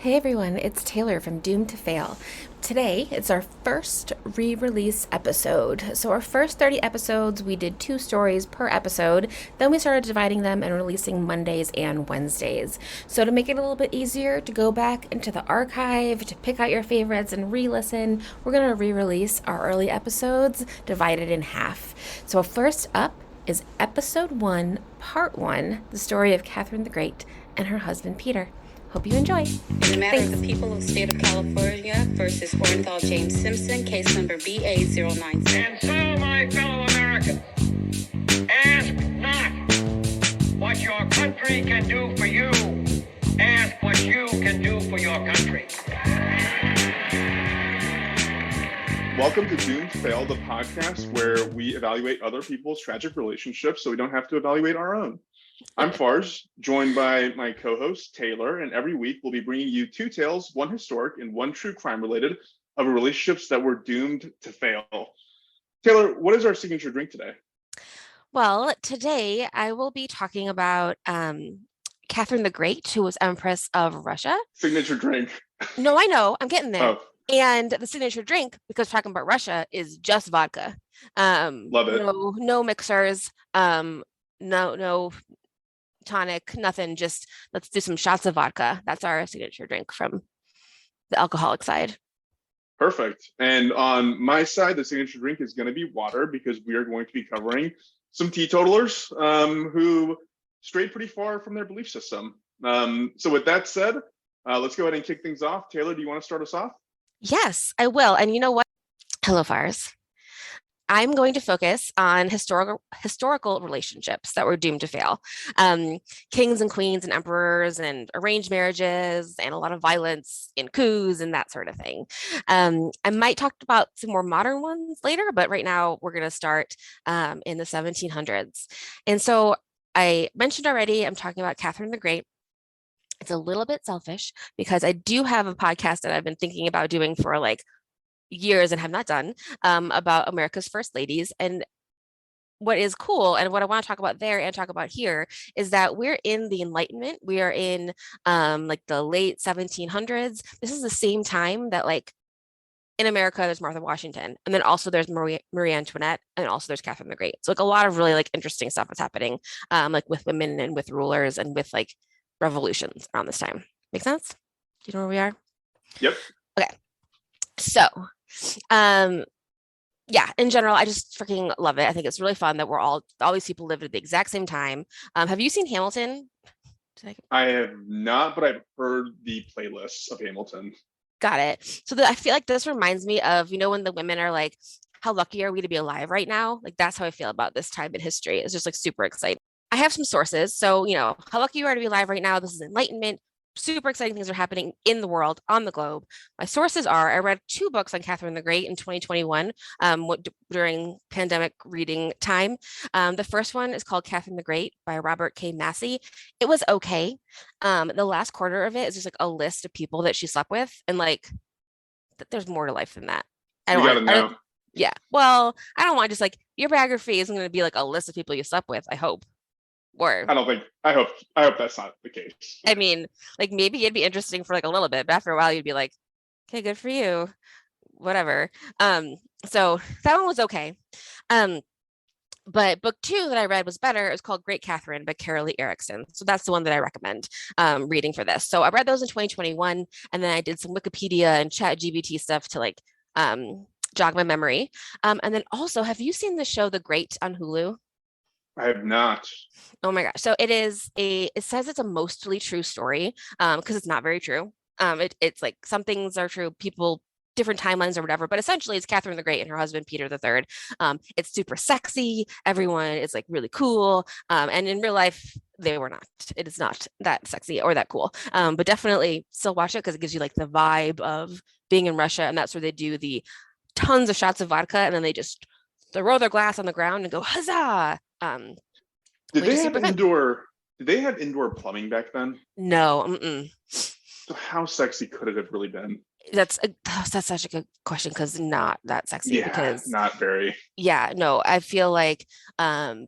Hey everyone, it's Taylor from Doomed to Fail. Today, it's our first re release episode. So, our first 30 episodes, we did two stories per episode. Then we started dividing them and releasing Mondays and Wednesdays. So, to make it a little bit easier to go back into the archive, to pick out your favorites and re listen, we're going to re release our early episodes divided in half. So, first up is episode 1, part 1, the story of Catherine the Great and her husband Peter. Hope you enjoy. In the matter of the people of the state of California versus Orenthal James Simpson, case number BA096. And so, my fellow Americans, ask not what your country can do for you. Ask what you can do for your country. Welcome to Doomed to Fail, the podcast where we evaluate other people's tragic relationships so we don't have to evaluate our own. I'm Farz, joined by my co-host Taylor, and every week we'll be bringing you two tales, one historic and one true crime related, of relationships that were doomed to fail. Taylor, what is our signature drink today? Well, today I will be talking about Catherine the Great, who was Empress of Russia. Signature drink. No, I know, I'm getting there. Oh. And the signature drink, because we're talking about Russia, is just vodka. Love it. No mixers, no tonic, nothing. Just let's do some shots of vodka. That's our signature drink from the alcoholic side. Perfect. And on my side, the signature drink is going to be water, because we are going to be covering some teetotalers who strayed pretty far from their belief system. So with that said, let's go ahead and kick things off. Taylor, do you want to start us off? Yes, I will. And you know what? Hello, Farz. I'm going to focus on historical relationships that were doomed to fail. Kings and queens and emperors and arranged marriages and a lot of violence in coups and that sort of thing. I might talk about some more modern ones later, but right now we're going to start in the 1700s. And so I mentioned already, I'm talking about Catherine the Great. It's a little bit selfish because I do have a podcast that I've been thinking about doing for like years and have not done about America's first ladies. And what is cool and what I want to talk about there and talk about here is that we're in the Enlightenment. We are in like the late 1700s. This is the same time that like in America, there's Martha Washington, and then also there's Marie Antoinette, and also there's Catherine the Great. So like a lot of really like interesting stuff is happening like with women and with rulers and with like revolutions around this time. Make sense? Do you know where we are? Yep. Okay. So, yeah, in general, I just freaking love it. I think it's really fun that all these people lived at the exact same time. Have you seen Hamilton? I have not, but I've heard the playlists of Hamilton. Got it. So I feel like this reminds me of, when the women are like, how lucky are we to be alive right now? Like, that's how I feel about this time in history. It's just like super exciting. I have some sources. So, how lucky you are to be alive right now. This is Enlightenment. Super exciting things are happening in the world, on the globe. My sources are, I read 2 books on Catherine the Great in 2021 during pandemic reading time. The first one is called Catherine the Great by Robert K. Massie. It was okay. The last quarter of it is just like a list of people that she slept with. And like, there's more to life than that. You gotta know. Yeah. Well, I don't want just like, your biography isn't going to be like a list of people you slept with, I hope. Or I hope that's not the case. I mean, like maybe it'd be interesting for like a little bit, but after a while you'd be like, okay, good for you. Whatever. So that one was okay. But book 2 that I read was better. It was called Great Catherine by Carrolly Erikson. So that's the one that I recommend reading for this. So I read those in 2021, and then I did some Wikipedia and ChatGPT stuff to like jog my memory. And then also, have you seen the show The Great on Hulu? I have not. Oh my gosh. So it says it's a mostly true story because it's not very true. It's like some things are true, different timelines or whatever, but essentially it's Catherine the Great and her husband, Peter III. It's super sexy. Everyone is like really cool. And in real life, they were not. It is not that sexy or that cool. But definitely still watch it because it gives you like the vibe of being in Russia. And that's where they do the tons of shots of vodka and then they just throw their glass on the ground and go, huzzah. Did they have indoor plumbing back then? No. Mm-mm. So how sexy could it have really been? That's such a good question because not that sexy Yeah, because not very. yeah, no, I feel like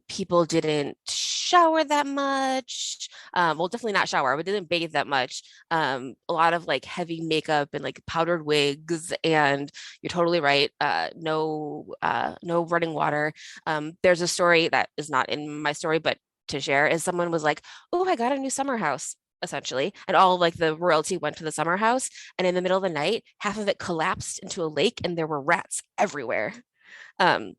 people didn't shower that much. Well, definitely not shower, but didn't bathe that much. A lot of like heavy makeup and like powdered wigs, and you're totally right. No running water. There's a story that is not in my story, but to share is someone was like, "Oh, I got a new summer house." Essentially, and all of, like the royalty went to the summer house, and in the middle of the night, half of it collapsed into a lake, and there were rats everywhere. Um,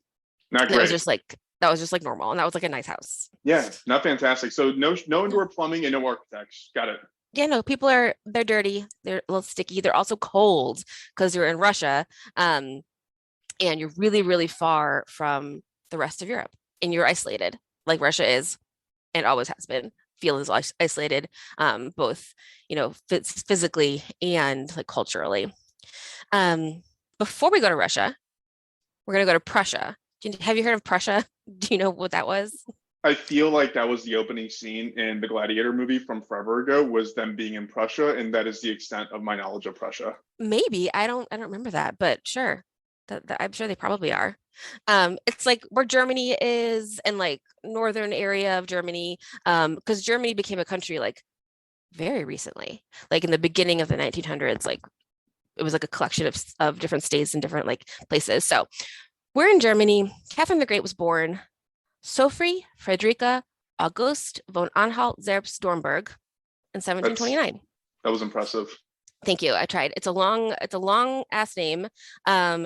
Not and it was great. just like that was just like normal, and that was like a nice house. Yeah, not fantastic. So no No. indoor plumbing and no architects. Got it. Yeah, no, people they're dirty, they're a little sticky, they're also cold because you're in Russia, um, and you're really, really far from the rest of Europe, and you're isolated, like Russia is and always has been. Feels isolated, both physically and like culturally. Um, Before we go to Russia, we're gonna go to Prussia. Have you heard of Prussia? Do you know what that was? I feel like that was the opening scene in the Gladiator movie from forever ago, was them being in Prussia, and that is the extent of my knowledge of Prussia. Maybe I don't remember that, but sure. I'm sure they probably are. It's like where Germany is and like northern area of Germany, because Germany became a country like very recently, like in the beginning of the 1900s, like it was like a collection of different states and different like places. So we're in Germany. Catherine the Great was born. Sophie Friederike August von Anhalt-Zerbst-Dornberg in That's 1729. that was impressive. Thank you. I tried. It's a long ass name.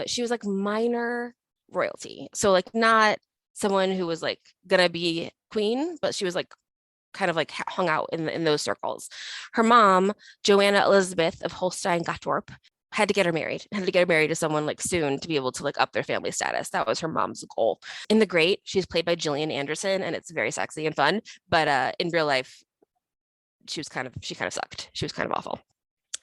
She was like minor royalty. So like not someone who was like gonna be queen, but she was like kind of like hung out in those circles. Her mom, Joanna Elizabeth of Holstein Gottorp, had to get her married to someone like soon to be able to like up their family status. That was her mom's goal. In The Great, she's played by Gillian Anderson, and it's very sexy and fun. But in real life, she kind of sucked. She was kind of awful.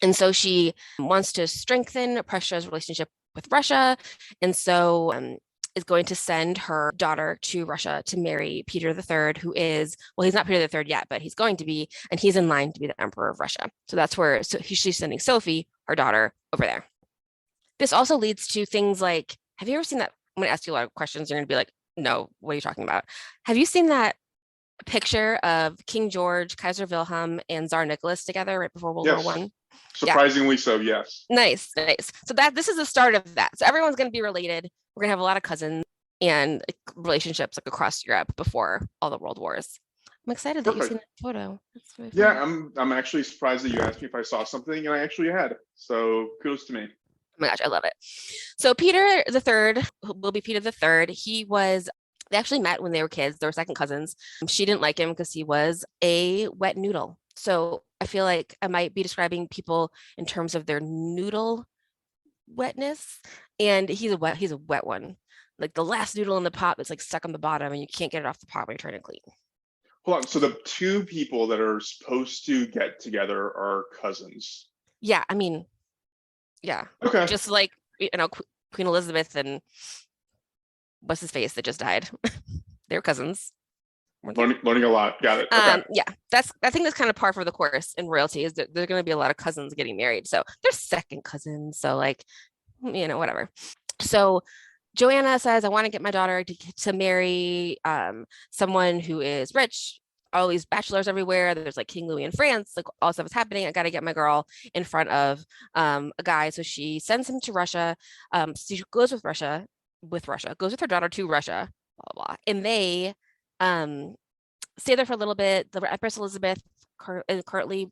And so she wants to strengthen Prussia's relationship with Russia. And so is going to send her daughter to Russia to marry Peter III, who is, well, he's not Peter III yet, but he's going to be, and he's in line to be the emperor of Russia. So that's where she's sending Sophie, her daughter, over there. This also leads to things like, have you ever seen that? I'm going to ask you a lot of questions. You're going to be like, no, what are you talking about? Have you seen that picture of King George, Kaiser Wilhelm, and Tsar Nicholas together right before World War Yes. One? Yeah. Surprisingly so, yes. Nice, nice. So this is the start of that. So everyone's going to be related. We're going to have a lot of cousins and relationships like across Europe before all the world wars. I'm excited that you've seen Perfect. that photo. That's really Yeah, fun. I'm actually surprised that you asked me if I saw something, and I actually had. So kudos to me. Oh my gosh, I love it. So Peter the Third will be Peter the Third. They actually met when they were kids. They were second cousins. She didn't like him because he was a wet noodle. So I feel like I might be describing people in terms of their noodle wetness. And he's a wet one. Like the last noodle in the pot that's like stuck on the bottom and you can't get it off the pot when you're trying to clean. Hold on. So the two people that are supposed to get together are cousins. Yeah, I mean, yeah. Okay. Just like Queen Elizabeth and what's his face that just died. They're cousins. Learning a lot. Got it. Okay. Yeah, I think that's kind of par for the course in royalty is that there's going to be a lot of cousins getting married. So they're second cousins. So like, whatever. So Joanna says, I want to get my daughter to marry someone who is rich. All these bachelors everywhere. There's like King Louis in France. Like all stuff is happening. I got to get my girl in front of a guy. So she sends him to Russia. So she goes goes with her daughter to Russia, blah, blah, blah. And they stay there for a little bit. The Empress Elizabeth, currently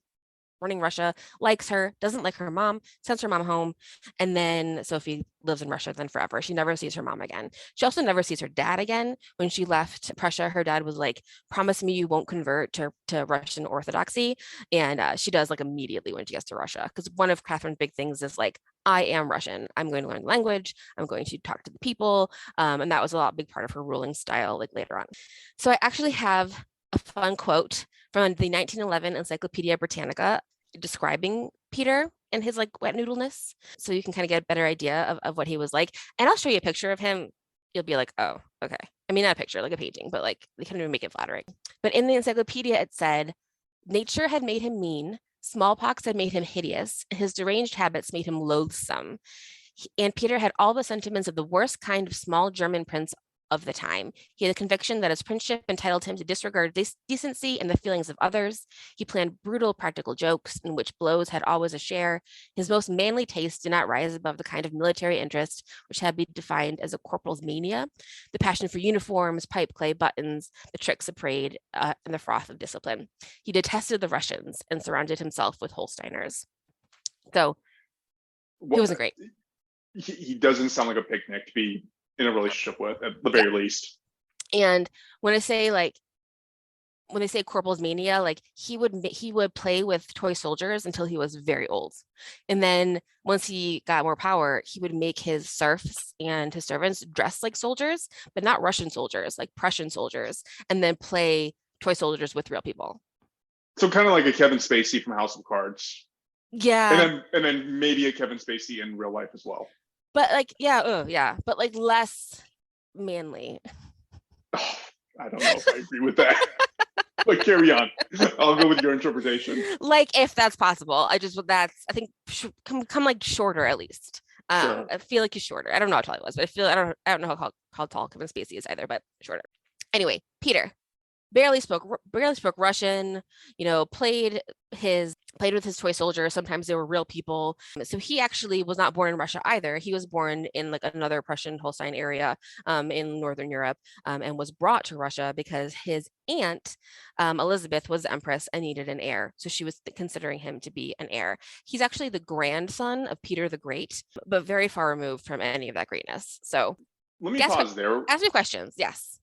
running Russia, likes her, doesn't like her mom, sends her mom home. And then Sophie lives in Russia then forever. She never sees her mom again. She also never sees her dad again. When she left Prussia, her dad was like, promise me you won't convert to Russian Orthodoxy. And she does like immediately when she gets to Russia. Because one of Catherine's big things is like, I am Russian. I'm going to learn the language. I'm going to talk to the people. And that was a big part of her ruling style like later on. So I actually have a fun quote from the 1911 Encyclopedia Britannica describing Peter and his like wet noodleness. So you can kind of get a better idea of what he was like. And I'll show you a picture of him. You'll be like, oh, okay. I mean, not a picture, like a painting, but like they couldn't even make it flattering. But in the encyclopedia, it said, nature had made him mean, Smallpox had made him hideous, and his deranged habits made him loathsome. And Peter had all the sentiments of the worst kind of small German prince of the time. He had the conviction that his princeship entitled him to disregard decency and the feelings of others. He planned brutal practical jokes in which blows had always a share. His most manly taste did not rise above the kind of military interest which had been defined as a corporal's mania, the passion for uniforms, pipe clay buttons, the tricks of parade, and the froth of discipline. He detested the Russians and surrounded himself with Holsteiners. So he wasn't great. He doesn't sound like a picnic to be in a relationship with, at the very least. And when they say corporal's mania, like he would play with toy soldiers until he was very old. And then once he got more power, he would make his serfs and his servants dress like soldiers, but not Russian soldiers, like Prussian soldiers, and then play toy soldiers with real people. So kind of like a Kevin Spacey from House of Cards. Yeah. And then maybe a Kevin Spacey in real life as well. But like, yeah, but like less manly. Oh, I don't know if I agree with that. But carry on. I'll go with your interpretation. Like if that's possible. I think come like shorter at least. Sure. I feel like he's shorter. I don't know how tall he was, but I don't know how tall Kevin Spacey is either, but shorter. Anyway, Peter barely spoke Russian, played with his toy soldiers. Sometimes they were real people. So he actually was not born in Russia either. He was born in like another Prussian Holstein area in Northern Europe, and was brought to Russia because his aunt, Elizabeth, was the Empress and needed an heir. So she was considering him to be an heir. He's actually the grandson of Peter the Great, but very far removed from any of that greatness. So let me pause there. Ask me questions. Yes.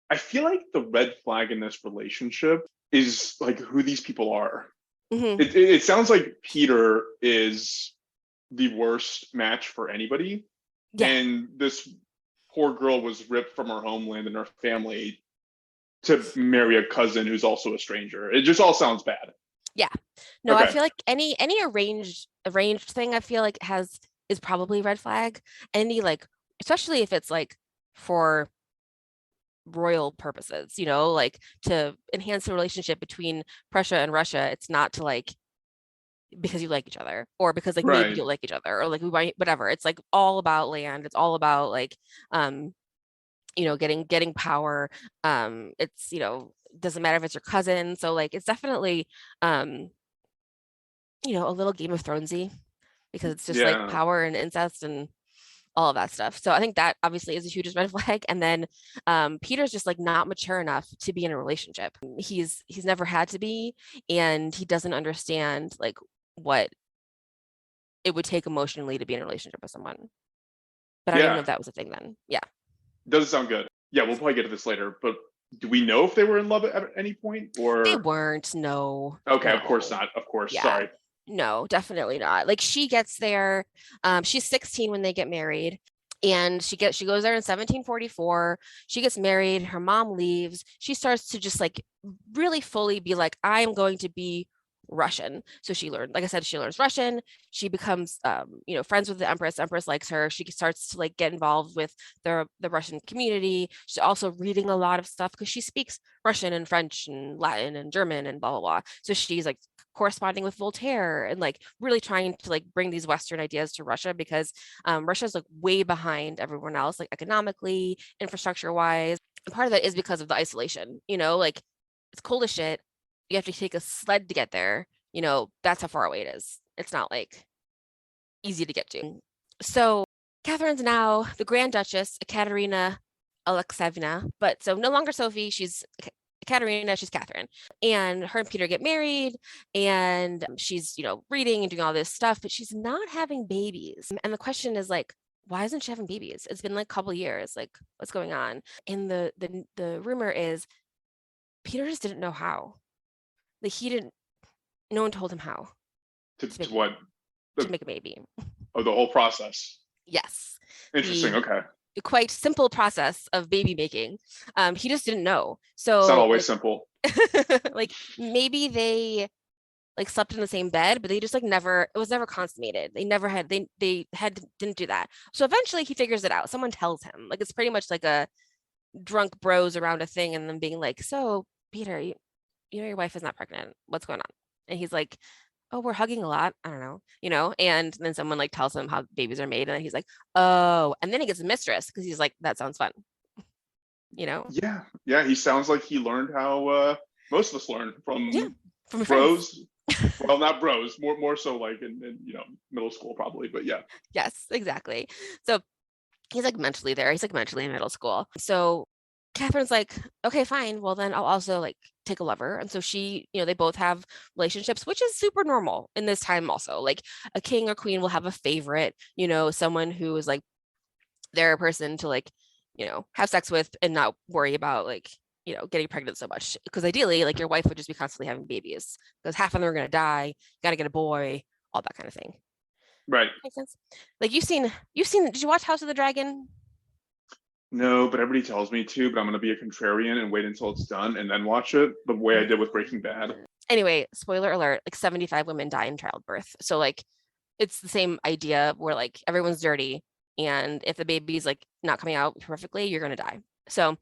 I feel like the red flag in this relationship is like who these people are. Mm-hmm. It sounds like Peter is the worst match for anybody. Yeah. And this poor girl was ripped from her homeland and her family to marry a cousin who's also a stranger. It just all sounds bad. Yeah. No, okay. I feel like any arranged thing I feel like is probably red flag. Any like, especially if it's like for royal purposes, like to enhance the relationship between Prussia and Russia. It's not to like because you like each other or because like maybe you like each other or like we might whatever. It's like all about land. It's all about like getting power. It's doesn't matter if it's your cousin. So like it's definitely a little Game of Thronesy because it's just like power and incest and all of that stuff. So I think that obviously is a huge red flag. And then Peter's just like not mature enough to be in a relationship. He's never had to be, and he doesn't understand like what it would take emotionally to be in a relationship with someone. But I didn't know if that was a thing then. Yeah. Doesn't sound good. Yeah, we'll probably get to this later, but do we know if they were in love at any point or they weren't? No. Okay, no. Of course not. Of course. Yeah. Sorry. No, definitely not. Like she gets there, she's 16 when they get married, and she goes there in 1744. She gets married, her mom leaves. She starts to just like really fully be like, I'm going to be Russian. So she learned, like I said, she learns Russian. She becomes friends with the Empress. Empress likes her. She starts to like get involved with the Russian community. She's also reading a lot of stuff because she speaks Russian and French and Latin and German and blah blah blah. So she's like corresponding with Voltaire and like really trying to like bring these Western ideas to Russia because Russia is like way behind everyone else, like economically, infrastructure wise. And part of that is because of the isolation, like it's cold as shit. You have to take a sled to get there. That's how far away it is. It's not like easy to get to. So Catherine's now the Grand Duchess, Ekaterina Alexeyevna, but so no longer Sophie, she's Ekaterina, she's Catherine. And her and Peter get married, and she's, reading and doing all this stuff, but she's not having babies. And the question is like, why isn't she having babies? It's been like a couple of years. Like, what's going on? And the rumor is Peter just didn't know how. Like no one told him how. To what? To make a baby. Oh, the whole process. Yes. Interesting. Okay. The quite simple process of baby making. He just didn't know. So it's not always simple. Like maybe they like slept in the same bed, but they just like it was never consummated. They never had, didn't do that. So eventually he figures it out. Someone tells him, like, it's pretty much like a drunk bros around a thing and then being like, so Peter, your wife is not pregnant. What's going on? And he's like, oh, we're hugging a lot. I don't know, and then someone like tells him how babies are made. And he's like, oh, and then he gets a mistress because he's like, that sounds fun, you know? Yeah, yeah. He sounds like he learned how most of us learn Yeah, from from friends. bros. Well, not bros, more so like in middle school probably, but yeah. Yes, exactly. So he's like mentally there. He's like mentally in middle school. So Catherine's like, okay, fine. Well, then I'll also like take a lover. And so she, they both have relationships, which is super normal in this time also. Like a king or queen will have a favorite, someone who is like their person to like, have sex with and not worry about like, getting pregnant so much. Because ideally, like your wife would just be constantly having babies because half of them are going to die. You got to get a boy, all that kind of thing. Right. Makes sense. Like did you watch House of the Dragon? No, but everybody tells me to, but I'm gonna be a contrarian and wait until it's done and then watch it the way I did with Breaking Bad. Anyway, spoiler alert, like 75 women die in childbirth. So like it's the same idea where like everyone's dirty and if the baby's like not coming out perfectly, you're gonna die. So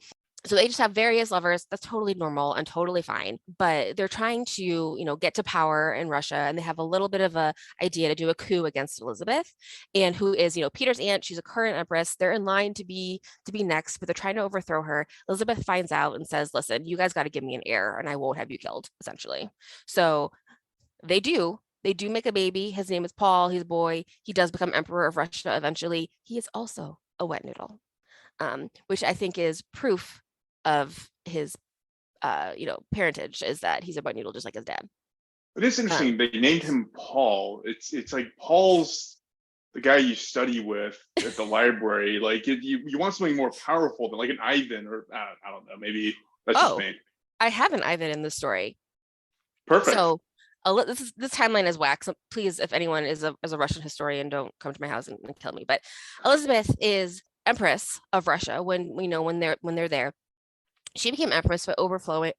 they just have various lovers. That's totally normal and totally fine. But they're trying to, get to power in Russia, and they have a little bit of a idea to do a coup against Elizabeth, and who is, Peter's aunt. She's a current empress. They're in line to be next, but they're trying to overthrow her. Elizabeth finds out and says, "Listen, you guys got to give me an heir, and I won't have you killed." Essentially, so they do. They do make a baby. His name is Paul. He's a boy. He does become emperor of Russia eventually. He is also a wet noodle, which I think is proof of his parentage, is that he's a wet noodle just like his dad. It is interesting. They named him Paul. It's like Paul's the guy you study with at the library. Like you want something more powerful than like an Ivan or I don't know. Maybe that's just me. I have an Ivan in the story. Perfect. So this timeline is whack. So please, if anyone is a Russian historian, don't come to my house and kill me. But Elizabeth is Empress of Russia when they're there. She became empress by overthrowing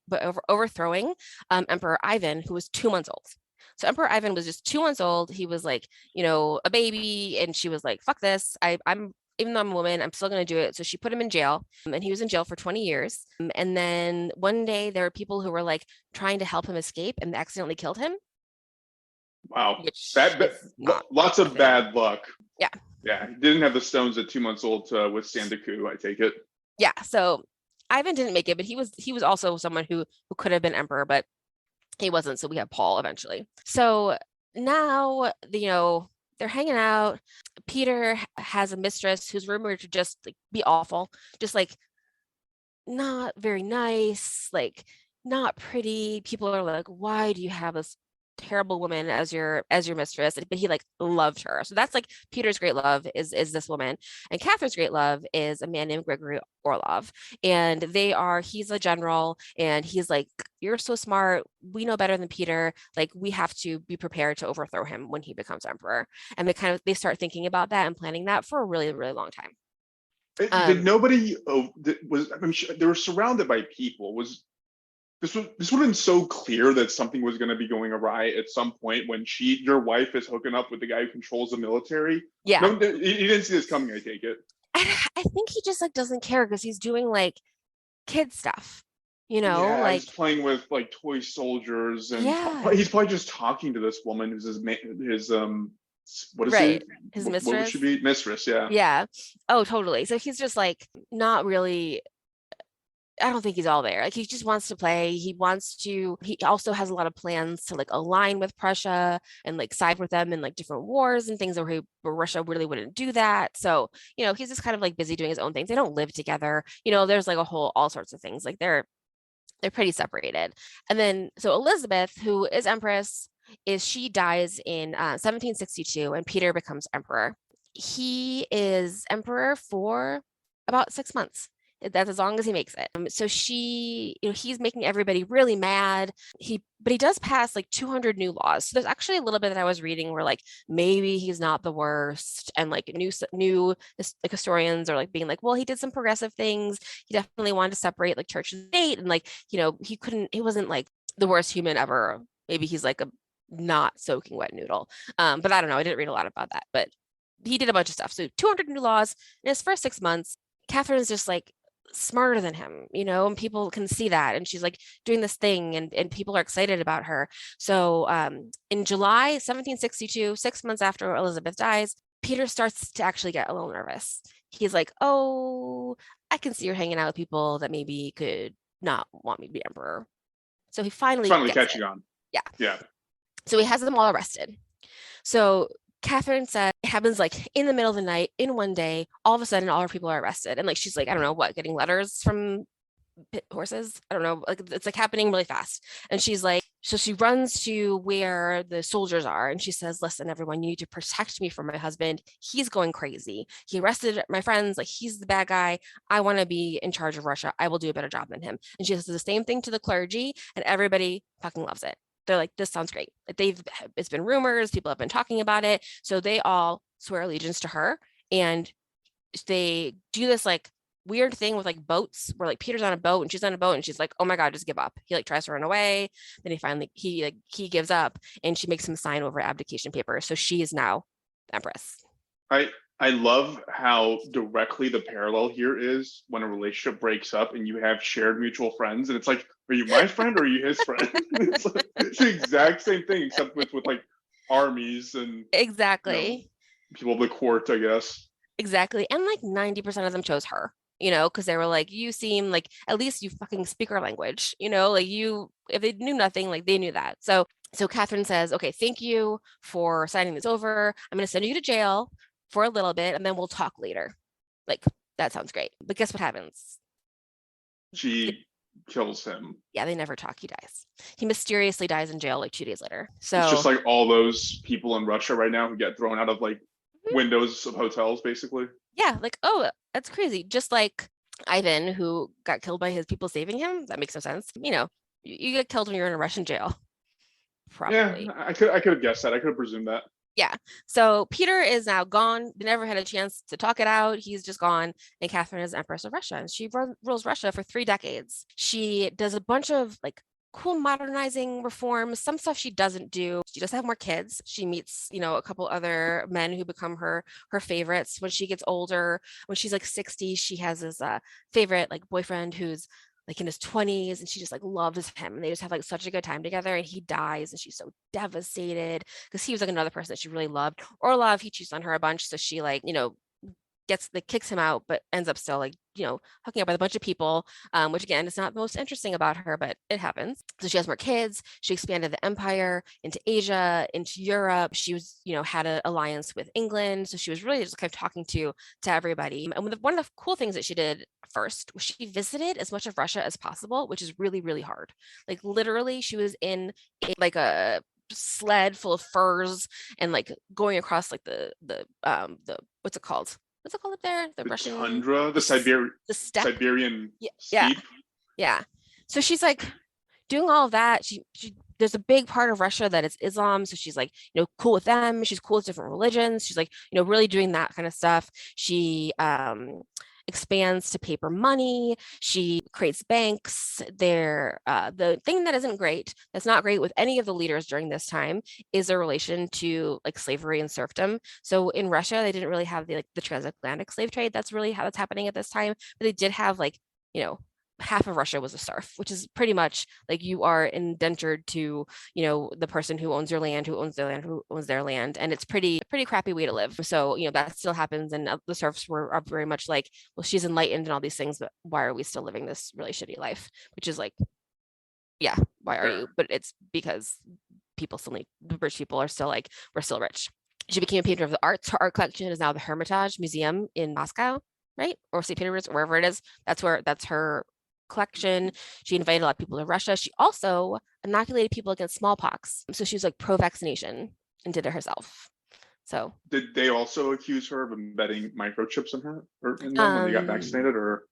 Emperor Ivan, who was 2 months old. So Emperor Ivan was just 2 months old. He was like, a baby, and she was like, "Fuck this! I'm even though I'm a woman, I'm still going to do it." So she put him in jail, and he was in jail for 20 years. And then one day there were people who were like trying to help him escape, and they accidentally killed him. Wow, lots of bad luck. Yeah. Yeah, he didn't have the stones at 2 months old to withstand a coup, I take it. Yeah, so Ivan didn't make it, but he was also someone who could have been emperor, but he wasn't. So we have Paul eventually. So now, they're hanging out. Peter has a mistress who's rumored to just like be awful, just like not very nice, like not pretty. People are like, why do you have this terrible woman as your mistress? But he like loved her. So that's like Peter's great love is this woman, and Catherine's great love is a man named Gregory Orlov. And he's a general, and he's like, you're so smart, we know better than Peter, like we have to be prepared to overthrow him when he becomes emperor. And they start thinking about that and planning that for a really, really long time. Did nobody they were surrounded by people. This would have been so clear that something was going to be going awry at some point when your wife is hooking up with the guy who controls the military. Yeah. No, he didn't see this coming, I take it. I think he just like doesn't care because he's doing like kid stuff, Yeah, like he's playing with like toy soldiers, and yeah. he's probably just talking to this woman who's his what is right. it? His mistress? mistress. What would she be? Mistress, yeah. Yeah. Oh, totally. So he's just like not really. I don't think he's all there. Like he just wants to play. He also has a lot of plans to like align with Prussia and like side with them in like different wars and things where Russia really wouldn't do that. So, he's just kind of like busy doing his own things. They don't live together. There's like all sorts of things. Like they're pretty separated. And then so Elizabeth, who is Empress, she dies in 1762 and Peter becomes emperor. He is emperor for about 6 months. That's as long as he makes it. So he's making everybody really mad. But he does pass like 200 new laws. So there's actually a little bit that I was reading where like maybe he's not the worst, and like new like historians are like being like, well, he did some progressive things. He definitely wanted to separate like church and state, and like he wasn't like the worst human ever. Maybe he's like a not soaking wet noodle. But I don't know. I didn't read a lot about that, but he did a bunch of stuff. So 200 new laws in his first 6 months. Catherine's just like, smarter than him, and people can see that. And she's like doing this thing, and people are excited about her. So in July 1762, 6 months after Elizabeth dies, Peter starts to actually get a little nervous. He's like, oh, I can see you're hanging out with people that maybe could not want me to be emperor. So he finally gets catching it. on. Yeah. Yeah. So he has them all arrested. So Catherine said it happens like in the middle of the night, in one day, all of a sudden all her people are arrested. And like she's like, I don't know what, getting letters from horses. I don't know. Like it's like happening really fast. And she's like, so she runs to where the soldiers are and she says, listen, everyone, you need to protect me from my husband. He's going crazy. He arrested my friends. Like he's the bad guy. I want to be in charge of Russia. I will do a better job than him. And she says the same thing to the clergy, and everybody fucking loves it. They're like, this sounds great. Like it's been rumors, people have been talking about it. So they all swear allegiance to her, and they do this like weird thing with like boats where like Peter's on a boat and she's on a boat and she's like, oh my God, just give up. He like tries to run away. Then he gives up, and she makes him sign over abdication paper. So she is now Empress. I love how directly the parallel here is when a relationship breaks up and you have shared mutual friends, and it's like, are you my friend or are you his friend? It's the exact same thing, except with like armies and Exactly. people of the court, I guess. Exactly. And like 90% of them chose her, because they were like, you seem like at least you fucking speak our language, like if they knew nothing, like they knew that. So Catherine says, okay, thank you for signing this over. I'm going to send you to jail for a little bit and then we'll talk later. Like, that sounds great. But guess what happens? She kills him. Yeah, they never talk. He dies. He mysteriously dies in jail like 2 days later. So it's just like all those people in Russia right now who get thrown out of like windows of hotels, basically. Yeah, like, oh, that's crazy. Just like Ivan, who got killed by his people saving him. That makes no sense. You get killed when you're in a Russian jail. Probably. Yeah, I could have guessed that. I could have presumed that. Yeah. So Peter is now gone. They never had a chance to talk it out. He's just gone. And Catherine is Empress of Russia. And she rules Russia for 3 decades. She does a bunch of like cool modernizing reforms. Some stuff she doesn't do. She does have more kids. She meets, a couple other men who become her favorites when she gets older. When she's like 60, she has this favorite like boyfriend who's like in his 20s, and she just like loves him, and they just have like such a good time together, and he dies and she's so devastated because he was like another person that she really loved. Orlov, he cheats on her a bunch, so she like kicks him out, but ends up still like hooking up with a bunch of people, which again is not the most interesting about her, but it happens. So she has more kids. She expanded the empire into Asia, into Europe. She was had an alliance with England, so she was really just kind of talking to everybody. And one of the cool things that she did first was she visited as much of Russia as possible, which is really, really hard. Like literally she was in a sled full of furs and like going across like the what's it called up there? The Russian tundra, the steppe. Siberian steppe. Yeah. So she's like doing all of that. She there's a big part of Russia that is Islam. So she's like, cool with them. She's cool with different religions. She's like, really doing that kind of stuff. She expands to paper money. She creates banks. The thing that's not great with any of the leaders during this time is their relation to like slavery and serfdom. So in Russia, they didn't really have the transatlantic slave trade. That's really how that's happening at this time. But they did have half of Russia was a serf, which is pretty much like you are indentured to, the person who owns your land, who owns their land, who owns their land. And it's pretty crappy way to live. So, that still happens. And the serfs are very much like, well, she's enlightened and all these things, but why are we still living this really shitty life? Which is like, yeah, why are you? But it's because the rich people are still like, we're still rich. She became a painter of the arts. Her art collection is now the Hermitage Museum in Moscow, right? Or St. Petersburg, wherever it is. That's her collection. She invited a lot of people to Russia. She also inoculated people against smallpox. So she was like pro-vaccination and did it herself. So did they also accuse her of embedding microchips in her or in them when they got vaccinated, or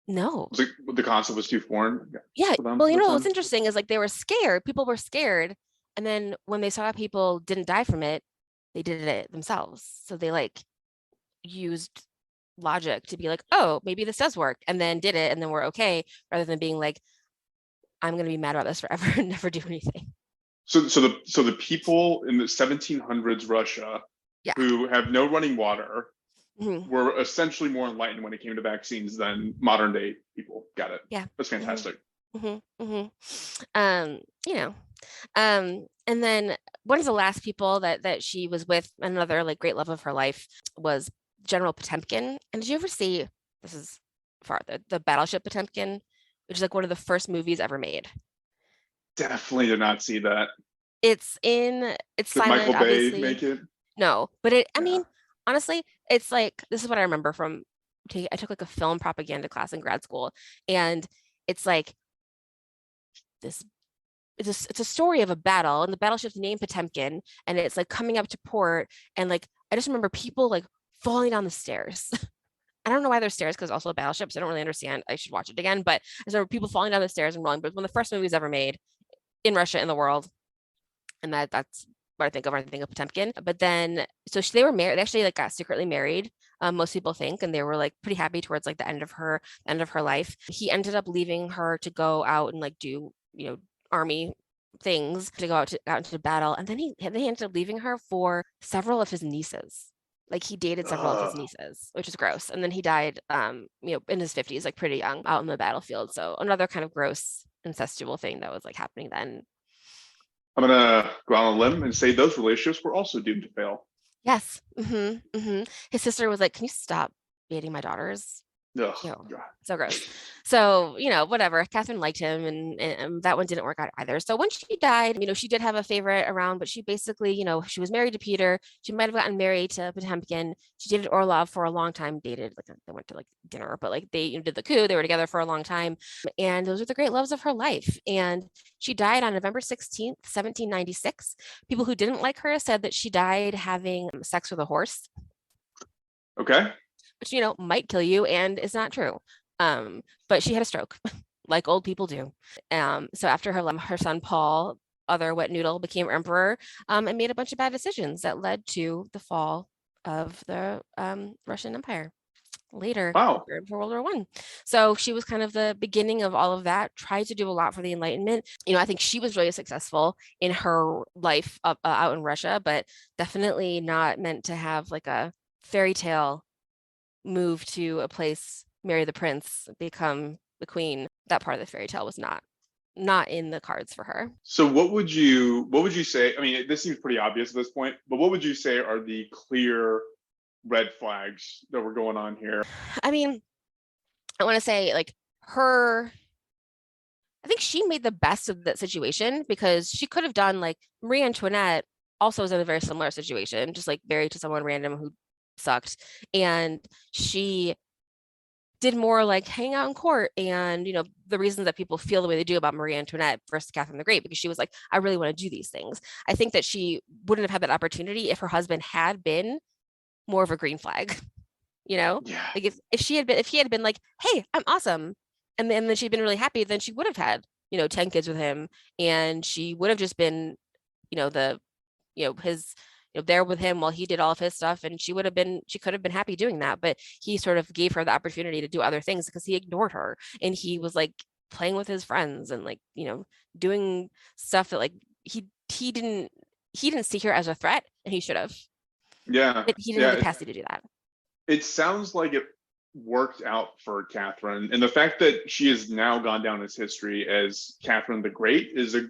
no? The concept was too foreign? Yeah. Well, what's interesting is like they were scared. People were scared, and then when they saw people didn't die from it, they did it themselves. So they like used logic to be like, oh, maybe this does work, and then did it, and then we're okay, rather than being like, I'm going to be mad about this forever and never do anything. So the people in the 1700s Russia who have no running water, Mhm. were essentially more enlightened when it came to vaccines than modern day people. Got it. Yeah. That's Mhm. fantastic. You know, and then one of the last people that she was with, another like great love of her life, was General Potemkin. And did you ever see, this is far, the Battleship Potemkin, which is like one of the first movies ever made? Definitely did not see that. It's Did Michael silent, Bay obviously. make it? No, but I Yeah. mean, honestly, it's like, this is what I remember from I took like a film propaganda class in grad school, and it's like this it's a story of a battle, and the battleship's named Potemkin, and it's like coming up to port, and like I just remember people like falling down the stairs. I don't know why there's stairs because also a battleship, so I don't really understand. I should watch it again, but I just remember people falling down the stairs and rolling. But one of the first movies ever made in Russia, in the world, and that's what I think of when I think of Potemkin. But then, so they were married. They actually like got secretly married. Most people think, and they were like pretty happy towards like the end of her life. He ended up leaving her to go out and like do army things, to go out into battle, and then they ended up leaving her for several of his nieces. Like he dated several of his nieces, which is gross. And then he died, in his 50s, like pretty young, out in the battlefield. So another kind of gross incestual thing that was like happening then. I'm gonna go out on a limb and say those relationships were also doomed to fail. Yes. His sister was like, "Can you stop dating my daughters?" Ugh, Ew, God. so gross. So, whatever. Catherine liked him, and that one didn't work out either. So when she died, she did have a favorite around, but she basically, she was married to Peter. She might have gotten married to Potemkin. She dated Orlov for a long time, dated, like they went to like dinner, but like they did the coup. They were together for a long time. And those are the great loves of her life. And she died on November 16th, 1796. People who didn't like her said that she died having sex with a horse, Okay. which might kill you and is not true. But she had a stroke, like old people do. So after her son Paul, other wet noodle, became emperor, and made a bunch of bad decisions that led to the fall of the Russian Empire. Later, Wow. for World War One. So she was kind of the beginning of all of that. Tried to do a lot for the Enlightenment. I think she was really successful in her life out in Russia, but definitely not meant to have like a fairy tale move to a place, marry the prince, become the queen. That part of the fairy tale was not in the cards for her. So what would you say? I mean, this seems pretty obvious at this point, but what would you say are the clear red flags that were going on here? I mean, I want to say like I think she made the best of that situation, because she could have done like Marie Antoinette also was in a very similar situation, just like married to someone random who sucked. And she did more like hang out in court, and the reasons that people feel the way they do about Marie Antoinette versus Catherine the Great, because she was like, I really want to do these things. I think that she wouldn't have had that opportunity if her husband had been more of a green flag. Yeah. Like if he had been like, hey, I'm awesome, and then she'd been really happy, then she would have had 10 kids with him, and she would have just been his there with him while he did all of his stuff, and she could have been happy doing that. But he sort of gave her the opportunity to do other things because he ignored her, and he was like playing with his friends and like doing stuff that like he didn't see her as a threat, and he should have. Yeah. But he didn't have the capacity to do that. It sounds like it worked out for Catherine, and the fact that she has now gone down as history as Catherine the Great is a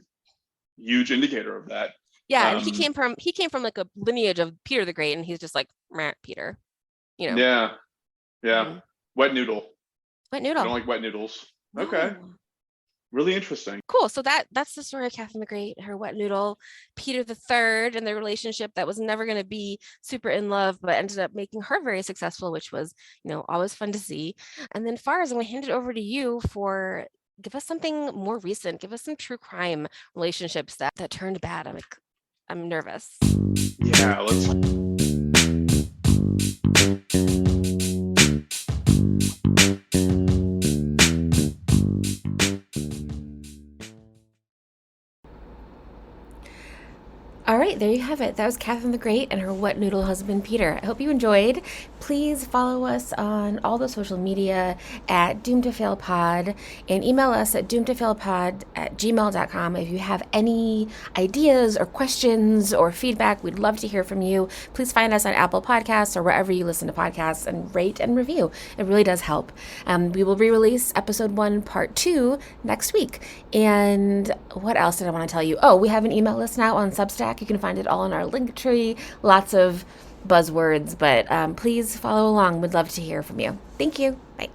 huge indicator of that. Yeah, and he came from like a lineage of Peter the Great, and he's just like Peter, Yeah. Wet noodle. Wet I noodle. don't like wet noodles. No. Okay. Really interesting. Cool. So that's the story of Catherine the Great, her wet noodle, Peter the Third, and their relationship that was never going to be super in love, but ended up making her very successful, which was always fun to see. And then Fars, I'm going to hand it over to you for give us something more recent. Give us some true crime relationships that turned bad. I'm nervous. Yeah, let's. All right, there you have it. That was Catherine the Great and her wet noodle husband, Peter. I hope you enjoyed. Please follow us on all the social media at Doom to Fail Pod and email us at doomtofailpod@gmail.com if you have any ideas or questions or feedback. We'd love to hear from you. Please find us on Apple Podcasts or wherever you listen to podcasts and rate and review. It really does help. We will re-release episode 1, part 2 next week. And what else did I want to tell you? Oh, we have an email list now on Substack. You can find it all in our link tree. Lots of buzzwords, but please follow along. We'd love to hear from you. Thank you. Bye.